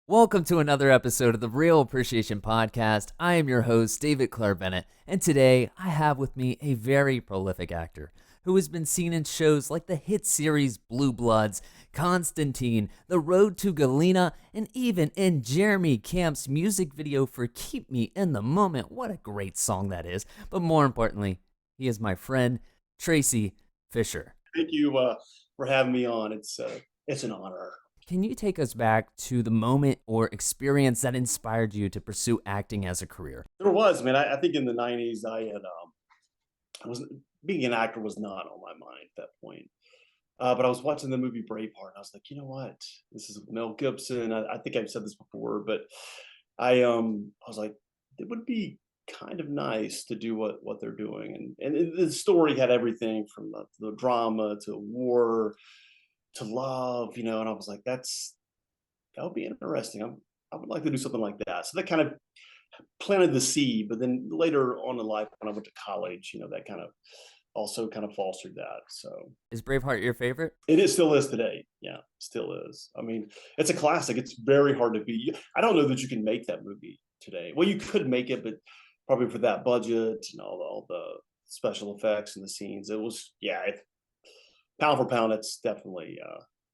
Welcome to another episode of the Real Appreciation Podcast. I am your host, David Clair-Bennett, and today I have with me a very prolific actor who has been seen in shows like the hit series Blue Bloods, Constantine, The Road to Galena, and even in Jeremy Camp's music video for Keep Me in the Moment. What a great song that is. But more importantly, he is my friend, Tracy Fisher. Thank you for having me on. It's an honor. Can you take us back to the moment or experience that inspired you to pursue acting as a career? There was, man. I think in the '90s, I was being an actor was not on my mind at that point. But I was watching the movie Braveheart, and I was like, you know what? This is Mel Gibson. I think I've said this before, but I was like, it would be kind of nice to do what they're doing, and the story had everything from the drama to war to love, and I was like, that would be interesting. I would like to do something like that. So that kind of planted the seed, but then later on in life, when I went to college, that kind of also kind of fostered that. So Is Braveheart your favorite? still is today. Yeah, still is. I mean, it's a classic. It's very hard to beat. I don't know that you can make that movie today. Well, you could make it, but probably for that budget and all the special effects and the scenes, it was, pound for pound, it's definitely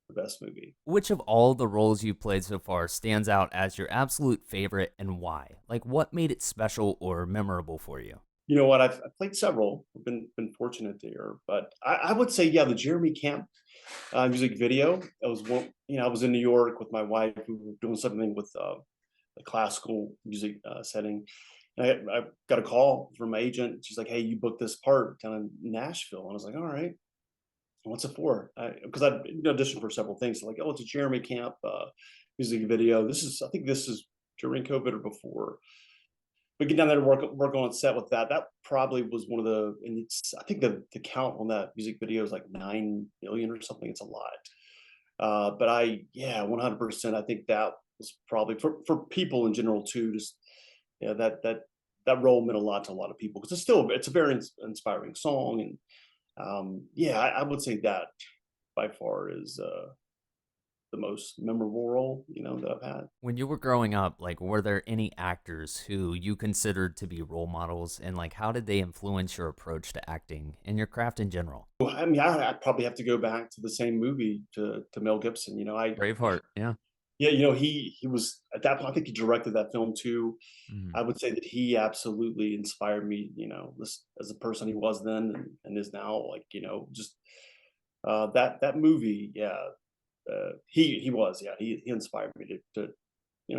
the best movie. Which of all the roles you've played so far stands out as your absolute favorite and why? Like, what made it special or memorable for you? You know what? I've played several. I've been fortunate there, but I would say, yeah, the Jeremy Camp music video. It was one. I was in New York with my wife. We were doing something with a classical music setting. And I got a call from my agent. She's like, "Hey, you booked this part down in Nashville," and I was like, "All right. What's it for?" Because I auditioned for several things. So like, oh, it's a Jeremy Camp music video. I think this is during COVID or before. But get down there to work on set with that. That probably was one of the, and I think the count on that music video is like 9 million or something. It's a lot. But 100%. I think that was probably for people in general too. Just that role meant a lot to a lot of people because it's a very inspiring song, and I would say that by far is the most memorable role that I've had. When you were growing up, like, were there any actors who you considered to be role models, and like, how did they influence your approach to acting and your craft in general? Well, I mean, I probably have to go back to the same movie to Mel Gibson. Braveheart, yeah. Yeah, he was at that point. I think he directed that film too. Mhm. I would say that he absolutely inspired me. As a person he was then and is now. Like just that movie. Yeah, he was. Yeah, he inspired me to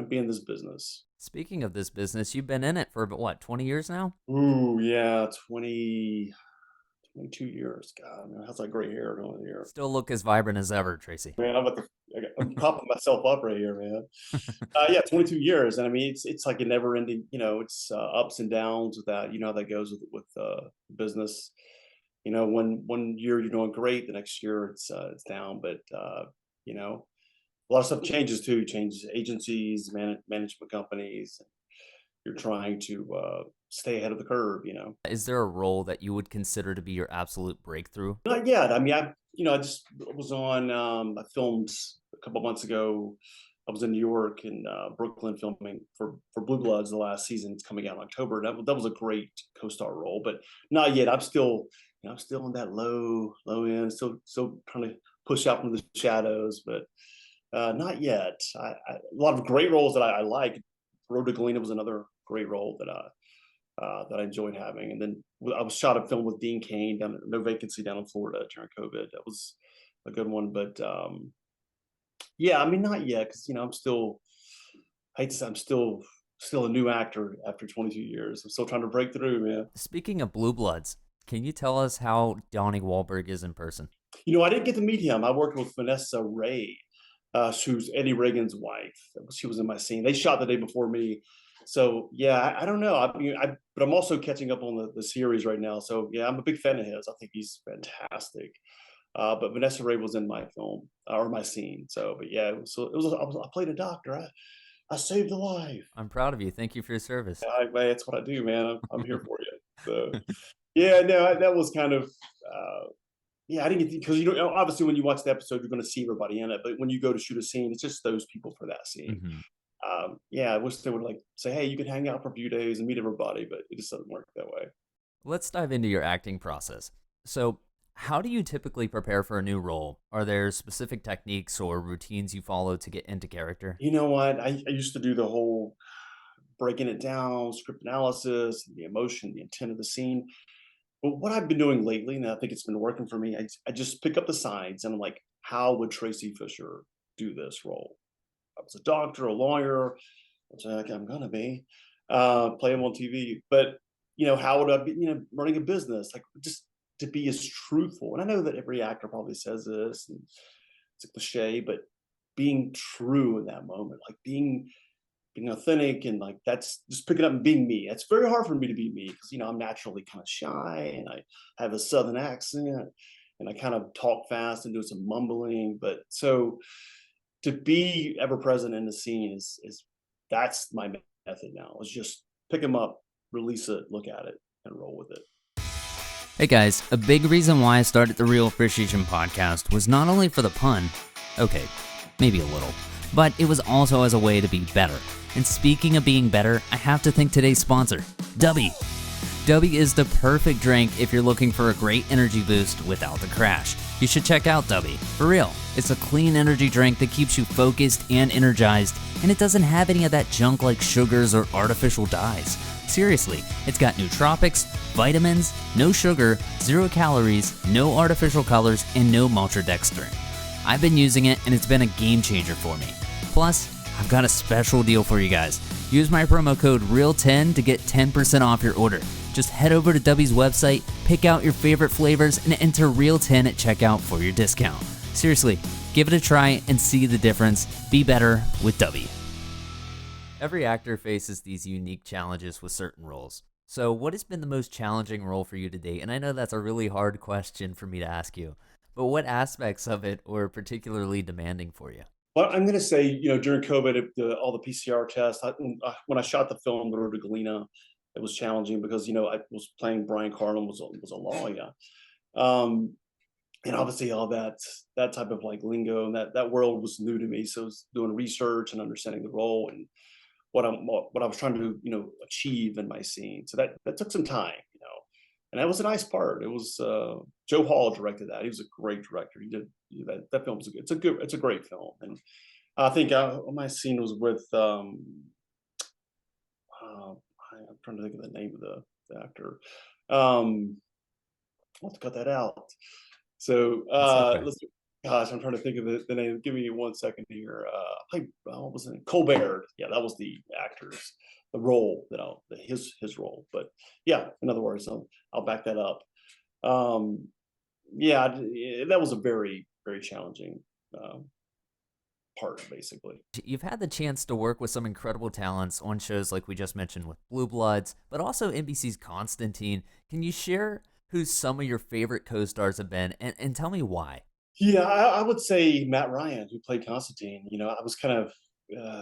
be in this business. Speaking of this business, you've been in it for what, 20 years now? Ooh, yeah, 22 years. God, man, how's that gray hair going here? Still look as vibrant as ever, Tracy. Man, I'm propping myself up right here, man. Yeah, 22 years, and I mean, it's like a never ending. It's ups and downs with that. You know how that goes with business. One year you're doing great, the next year it's down. But a lot of stuff changes too. Changes agencies, management companies. You're trying to stay ahead of the curve. Is there a role that you would consider to be your absolute breakthrough? Not yet. I mean, I just was on. I filmed a couple months ago. I was in New York and Brooklyn filming for Blue Bloods. The last season, it's coming out in October. That was a great co-star role, but not yet. I'm still on that low end. Still trying to push out from the shadows, but not yet. A lot of great roles that I like. Road to Galena was another great role that I enjoyed having. And then I was shot a film with Dean Cain down at No Vacancy down in Florida during COVID. That was a good one, but I mean, not yet because I hate to say I'm still a new actor after 22 years. I'm still trying to break through, man. Speaking of Blue Bloods, can you tell us how Donnie Wahlberg is in person? I didn't get to meet him. I worked with Vanessa Ray, who's Eddie Reagan's wife. She was in my scene. They shot the day before me. So yeah, I don't know. But I'm also catching up on the series right now. So yeah, I'm a big fan of his. I think he's fantastic. But Vanessa Ray was in my film or my scene. So, but yeah, I played a doctor. I saved a life. I'm proud of you. Thank you for your service. Man, that's what I do, man. I'm here for you. So yeah, no, that was kind of I didn't get because obviously when you watch the episode, you're going to see everybody in it. But when you go to shoot a scene, it's just those people for that scene. Mhm. Yeah, I wish they would like say, hey, you can hang out for a few days and meet everybody, but it just doesn't work that way. Let's dive into your acting process. So, how do you typically prepare for a new role? Are there specific techniques or routines you follow to get into character? You know what? I used to do the whole breaking it down, script analysis, the emotion, the intent of the scene. But what I've been doing lately, and I think it's been working for me, I just pick up the sides and I'm like, how would Tracy Fisher do this role? I was a doctor, a lawyer, which I'm gonna be, play him on TV. But how would I be, running a business? Like just to be as truthful. And I know that every actor probably says this, and it's a cliche, but being true in that moment, like being authentic and like that's just picking up and being me. It's very hard for me to be me because I'm naturally kind of shy and I have a southern accent and I kind of talk fast and do some mumbling. But so to be ever present in the scene is that's my method now. Is just pick them up, release it, look at it, and roll with it. Hey guys, a big reason why I started the Real Appreciation podcast was not only for the pun, okay, maybe a little, but it was also as a way to be better. And speaking of being better, I have to thank today's sponsor, Dubby. Dubby is the perfect drink if you're looking for a great energy boost without the crash. You should check out Dubby. For real, it's a clean energy drink that keeps you focused and energized, and it doesn't have any of that junk like sugars or artificial dyes. Seriously, it's got nootropics, vitamins, no sugar, 0 calories, no artificial colors, and no maltodextrin. I've been using it and it's been a game changer for me. Plus, I've got a special deal for you guys. Use my promo code REAL10 to get 10% off your order. Just head over to Dubby's website, pick out your favorite flavors, and enter REAL10 at checkout for your discount. Seriously, give it a try and see the difference. Be better with Dubby. Every actor faces these unique challenges with certain roles. So what has been the most challenging role for you to date? And I know that's a really hard question for me to ask you, but what aspects of it were particularly demanding for you? Well, I'm going to say, during COVID, all the PCR tests, when I shot the film, The Road to Galena, it was challenging because, I was playing Brian Carlin was a lawyer. Um, and obviously all that type of like lingo and that world was new to me. So I was doing research and understanding the role and what I was trying to, achieve in my scene. So that took some time. And that was a nice part. It was Joe Hall directed that. He was a great director. He did that film was it's a great film. And I think my scene was with I'm trying to think of the name of the actor. I'll have to cut that out. So That's okay. let's. Gosh, I'm trying to think of the name. Give me 1 second here. What was it? Colbert. Yeah, that was the actor's the role his role. But yeah, in other words, I'll back that up. Um, yeah, that was a very very challenging um, part, basically. You've had the chance to work with some incredible talents on shows like we just mentioned with Blue Bloods, but also NBC's Constantine. Can you share who some of your favorite co-stars have been and tell me why? Yeah, I would say Matt Ryan, who played Constantine. I was kind of,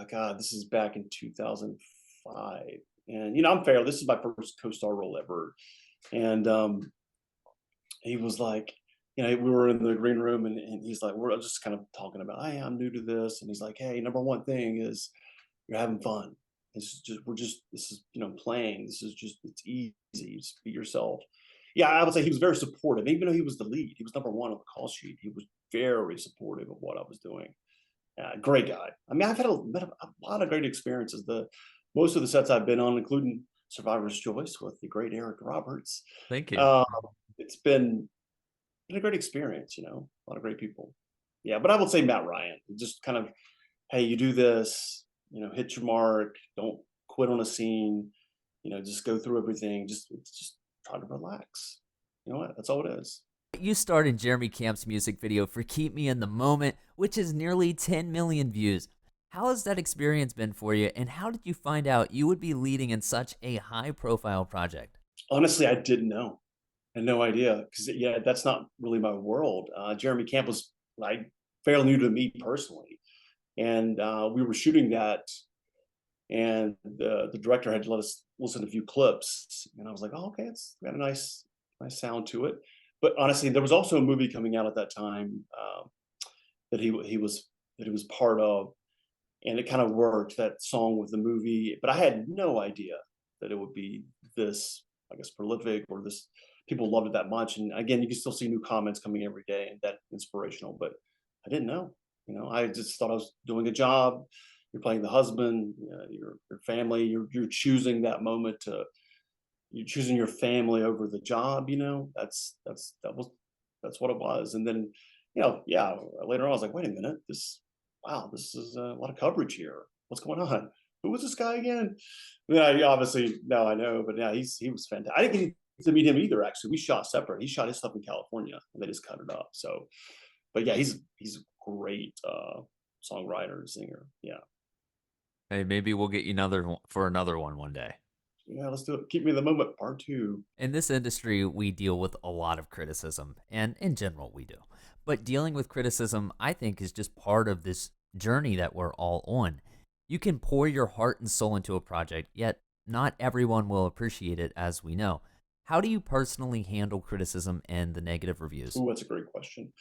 God, this is back in 2005. And, I'm fair. This is my first co star role ever. And he was like, we were in the green room and he's like, we're just kind of talking about, hey, I'm new to this. And he's like, hey, number one thing is you're having fun. This is, playing. This is just, it's easy. Just be yourself. Yeah, I would say he was very supportive. Even though he was the lead, he was number one on the call sheet. He was very supportive of what I was doing. Great guy. I mean, I've met a lot of great experiences. Most of the sets I've been on, including Survivor's Choice with the great Eric Roberts. Thank you. Uh, it's been a great experience. A lot of great people. Yeah, but I would say Matt Ryan. Just kind of, hey, you do this. Hit your mark. Don't quit on a scene. Just go through everything. Just try to relax. You know what? That's all it is. You starred in Jeremy Camp's music video for Keep Me in the Moment, which has nearly 10 million views. How has that experience been for you, and how did you find out you would be leading in such a high-profile project? Honestly, I didn't know. I had no idea because yeah, that's not really my world. Jeremy Camp was like fairly new to me personally, and we were shooting that, and the director had let us listen to a few clips, and I was like, oh, okay, it's got a nice sound to it. But honestly, there was also a movie coming out at that time that he was part of, and it kind of worked, that song with the movie. But I had no idea that it would be this, I guess, prolific, or this people loved it that much. And again, you can still see new comments coming every day and that inspirational. But I didn't know. I just thought I was doing a job. You're playing the husband, your family. You're choosing that moment to you're choosing your family over the job. That's what it was. And then, yeah, later on I was like, wait a minute, wow, this is a lot of coverage here. What's going on? Who was this guy again? Yeah, obviously now I know, but yeah, he was fantastic. I didn't get to meet him either. Actually, we shot separate. He shot his stuff in California, and they just cut it up. So, but yeah, he's a great songwriter, singer. Yeah, Hey, maybe we'll get you another one day. yeah, let's do it. Keep me in the moment, part two. In this industry, we deal with a lot of criticism, and in general, we do. But dealing with criticism, I think, is just part of this journey that we're all on. You can pour your heart and soul into a project, yet not everyone will appreciate it, as we know. How do you personally handle criticism and the negative reviews? Ooh, that's a great question.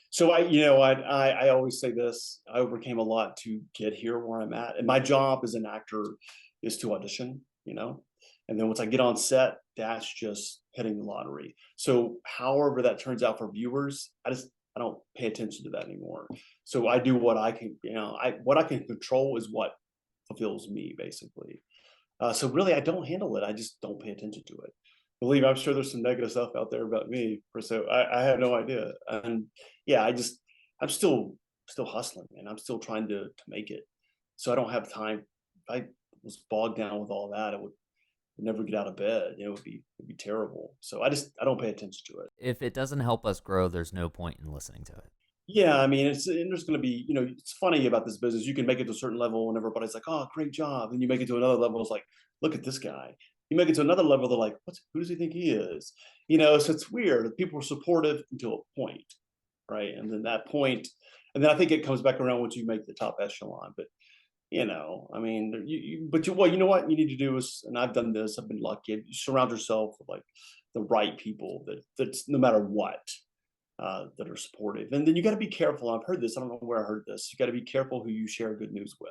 So I always say this. I overcame a lot to get here where I'm at, and my job as an actor is to audition. And then once I get on set, that's just hitting the lottery. So however that turns out for viewers, I don't pay attention to that anymore. So I do what I can. What I can control is what fulfills me, basically. So really, I don't handle it. I just don't pay attention to it. Believe me, I'm sure there's some negative stuff out there about me. So I have no idea. And yeah, I'm still hustling, and I'm still trying to make it. So I don't have time. If I was bogged down with all that, I would never get out of bed. It'd be terrible. So I don't pay attention to it. If it doesn't help us grow, there's no point in listening to it. Yeah, I mean, there's going to be, it's funny about this business. You can make it to a certain level, and everybody's like, "Oh, great job." And you make it to another level, it's like, "Look at this guy." You make it to another level, they're like, "Who does he think he is?" So it's weird. People are supportive until a point, right? And then that point, and then I think it comes back around once you make the top echelon. But I mean, well, you know what you need to do is, and I've done this. I've been lucky. You surround yourself with like the right people that's no matter what. That are supportive. And then you got to be careful. I've heard this. I don't know where I heard this. You got to be careful who you share good news with.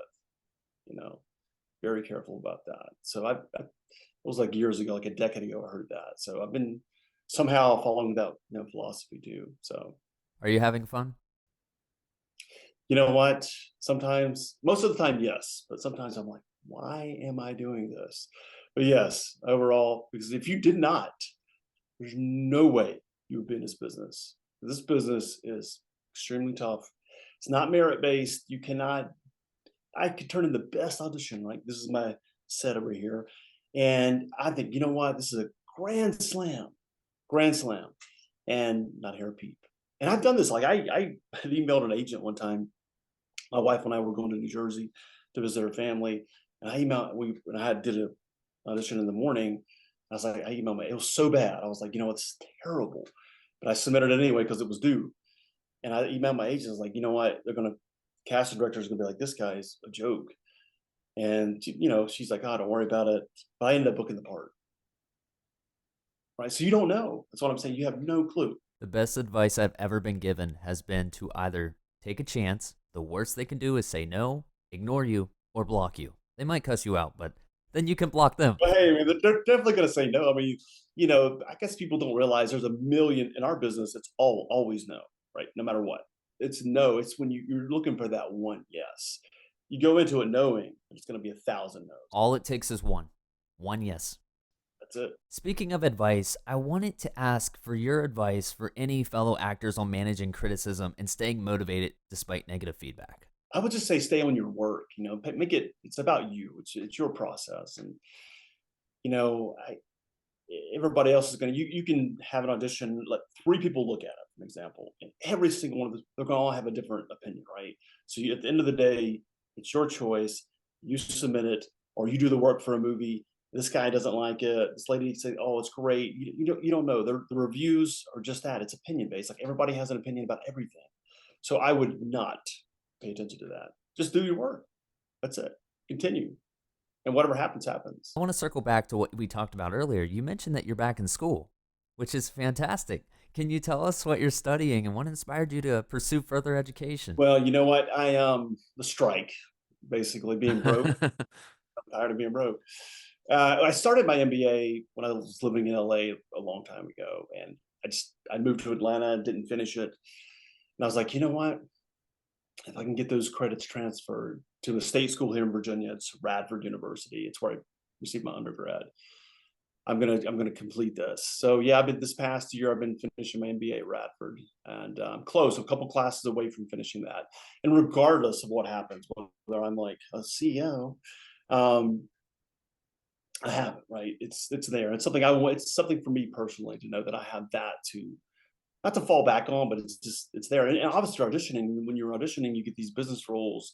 Very careful about that. So it was like years ago, like a decade ago, I heard that. So I've been somehow following that philosophy too. So Are you having fun? you know what? Sometimes, most of the time, yes. But sometimes I'm like, why am I doing this? But yes, overall, because if you did not, there's no way you would be in this business. This business is extremely tough. It's not merit based. I could turn in the best audition. Like, this is my set over here. And I think, you know what? This is a grand slam, and not hear a peep. And I've done this. Like, I had emailed an agent one time. My wife and I were going to New Jersey to visit her family. And I did an audition in the morning. I was like, I emailed it was so bad. I was like, it's terrible. But I submitted it anyway because it was due. And I emailed my agent. I was like, you know what? Casting director is going to be like, this guy's a joke. And, she's like, oh, don't worry about it. But I ended up booking the part. Right. So you don't know. That's what I'm saying. You have no clue. The best advice I've ever been given has been to either take a chance. The worst they can do is say no, ignore you, or block you. They might cuss you out, but then you can block them. But hey, I mean, they're definitely going to say no. I mean, I guess people don't realize there's a million in our business. It's always no, right? No matter what, it's no. It's when you're looking for that one yes. You go into it knowing it's going to be 1,000 no's. All it takes is one yes. That's it. Speaking of advice, I wanted to ask for your advice for any fellow actors on managing criticism and staying motivated despite negative feedback. I would just say stay on your work. Make it's about you. It's your process, and everybody else is going to. You can have an audition. Let 3 people look at it, for example, and every single one of them, they're going to all have a different opinion, right? So at the end of the day, it's your choice. You submit it, or you do the work for a movie. This guy doesn't like it. This lady said, "Oh, it's great." You don't know. The reviews are just that. It's opinion based. Like, everybody has an opinion about everything. So I would not pay attention to that. Just do your work. That's it. Continue. And whatever happens, happens. I want to circle back to what we talked about earlier. You mentioned that you're back in school, which is fantastic. Can you tell us what you're studying and what inspired you to pursue further education? Well, you know what? The strike basically being broke. I'm tired of being broke. I started my MBA when I was living in LA a long time ago, and I moved to Atlanta, didn't finish it, and I was like, you know what? If I can get those credits transferred to a state school here in Virginia, it's Radford University. It's where I received my undergrad. I'm gonna complete this. So yeah, I've been this past year. I've been finishing my MBA at Radford, and I'm close, a couple classes away from finishing that. And regardless of what happens, whether I'm like a CEO, um, I have it, right. It's there. It's something I want. It's something for me personally to know that I have that to not to fall back on, but it's there. And obviously auditioning. When you're auditioning, you get these business roles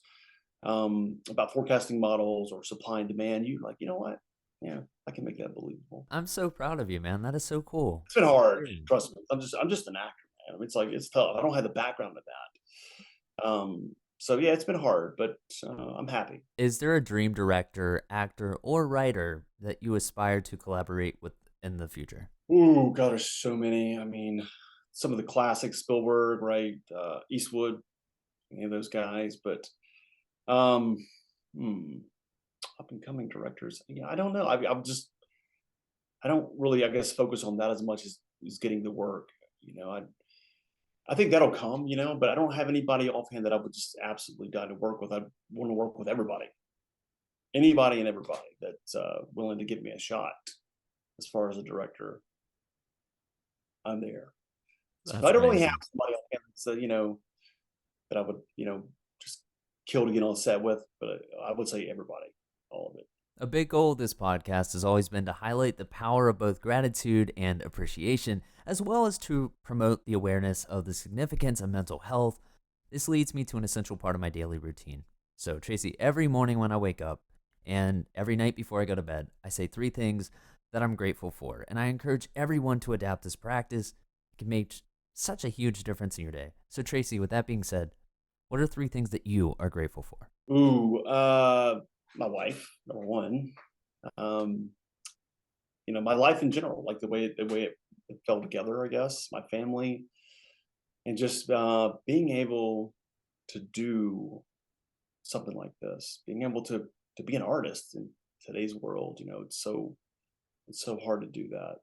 about forecasting models or supply and demand. You like, you know what? Yeah, I can make that believable. I'm so proud of you, man. That is so cool. It's been hard, Really? trust me. I'm just an actor, man. I mean, it's like it's tough. I don't have the background of that. So yeah, it's been hard, but I'm happy. Is there a dream director, actor, or writer that you aspire to collaborate with in the future? Ooh, God, there's so many. I mean, some of the classics, Spielberg, right? Eastwood, any of those guys. But um, hmm, up and coming directors. Yeah, I don't know. I don't really, I guess, focus on that as much as getting the work. You know, I think that'll come. You know, but I don't have anybody offhand that I would just absolutely die to work with. I want to work with everybody, anybody and everybody that's willing to give me a shot. As far as a director, I'm there. So That's I don't really have amazing. somebody offhand that's that I would just kill to get on set with, but I would say everybody, all of it. A big goal of this podcast has always been to highlight the power of both gratitude and appreciation, as well as to promote the awareness of the significance of mental health. This leads me to an essential part of my daily routine. So, Tracy, every morning when I wake up and every night before I go to bed, I say three things that I'm grateful for. And I encourage everyone to adapt this practice. It can make such a huge difference in your day. So, Tracy, with that being said, what are three things that you are grateful for? Ooh, my wife, number one. Um, my life in general, like it fell together, I guess, my family, and just being able to do something like this, being able to be an artist in today's world. It's so hard to do that.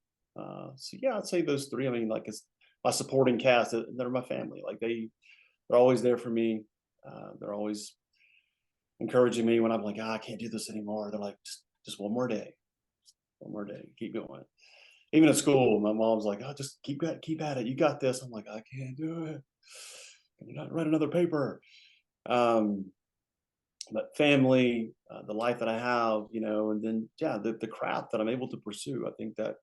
So yeah, I'd say those three. I mean, like it's my supporting cast. They're my family. Like they're always there for me. They're always encouraging me when I'm like, I can't do this anymore. They're like, just one more day, one more day, keep going. Even at school, my mom's like, oh, just keep at it. You got this. I'm like, I can't do it. I'm not write another paper. Um, but family, the life that I have, and then yeah, the craft that I'm able to pursue. I think that,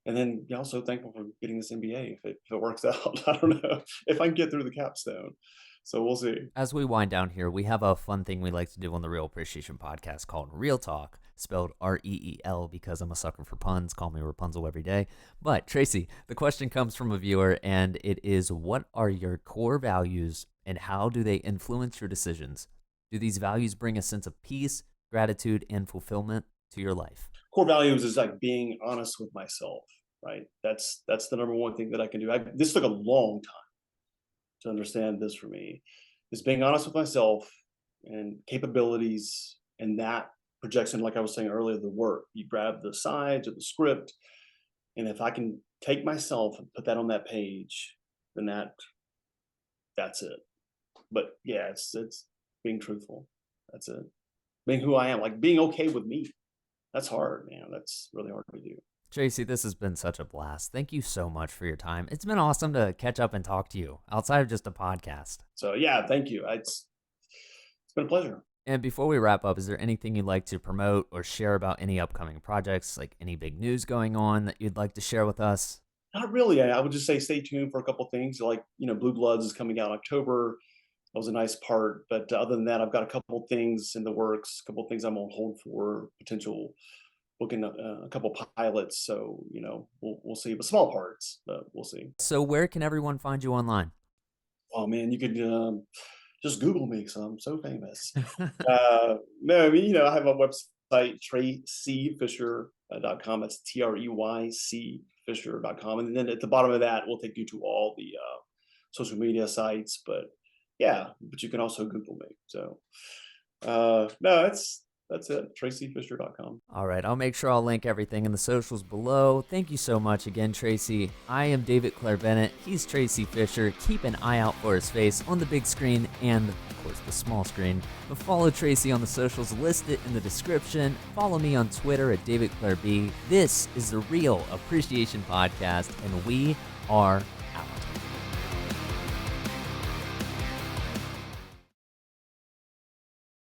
and then also thankful for getting this MBA if it works out. I don't know if I can get through the capstone. So we'll see. As we wind down here, we have a fun thing we like to do on the Real Appreciation podcast called Real Talk, spelled REEL because I'm a sucker for puns. Call me Rapunzel every day. But Tracy, the question comes from a viewer, and it is, what are your core values and how do they influence your decisions? Do these values bring a sense of peace, gratitude, and fulfillment to your life? Core values is like being honest with myself, right? That's the number one thing that I can do. This took a long time to understand this for me, is being honest with myself and capabilities, and that projection, like I was saying earlier, the work. You grab the sides of the script, and if I can take myself and put that on that page, then that's it. But yeah, it's being truthful. That's it. Being who I am, like being okay with me. That's hard, man. That's really hard to do. Tracy, this has been such a blast. Thank you so much for your time. It's been awesome to catch up and talk to you outside of just a podcast. So yeah, thank you. It's been a pleasure. And before we wrap up, is there anything you'd like to promote or share about any upcoming projects, like any big news going on that you'd like to share with us? Not really. I would just say stay tuned for a couple things. Like Blue Bloods is coming out in October. That was a nice part. But other than that, I've got a couple things in the works. A couple things I'm on hold for potential booking a couple pilots. So we'll see. But small parts. But we'll see. So, where can everyone find you online? Oh man, you could just Google me because I'm so famous. No, I mean, I have a website, TracyFisher.com. That's TREYC Fisher.com. And then at the bottom of that, we'll take you to all the social media sites. But yeah, but you can also Google me. So No, that's it. TracyFisher.com. All right, I'll make sure I'll link everything in the socials below. Thank you so much again, Tracy. I am David Clair-Bennett. He's Tracy Fisher. Keep an eye out for his face on the big screen and, of course, the small screen. But follow Tracy on the socials listed in the description. Follow me on Twitter at DavidClairB. This is the Real Appreciation Podcast, and we are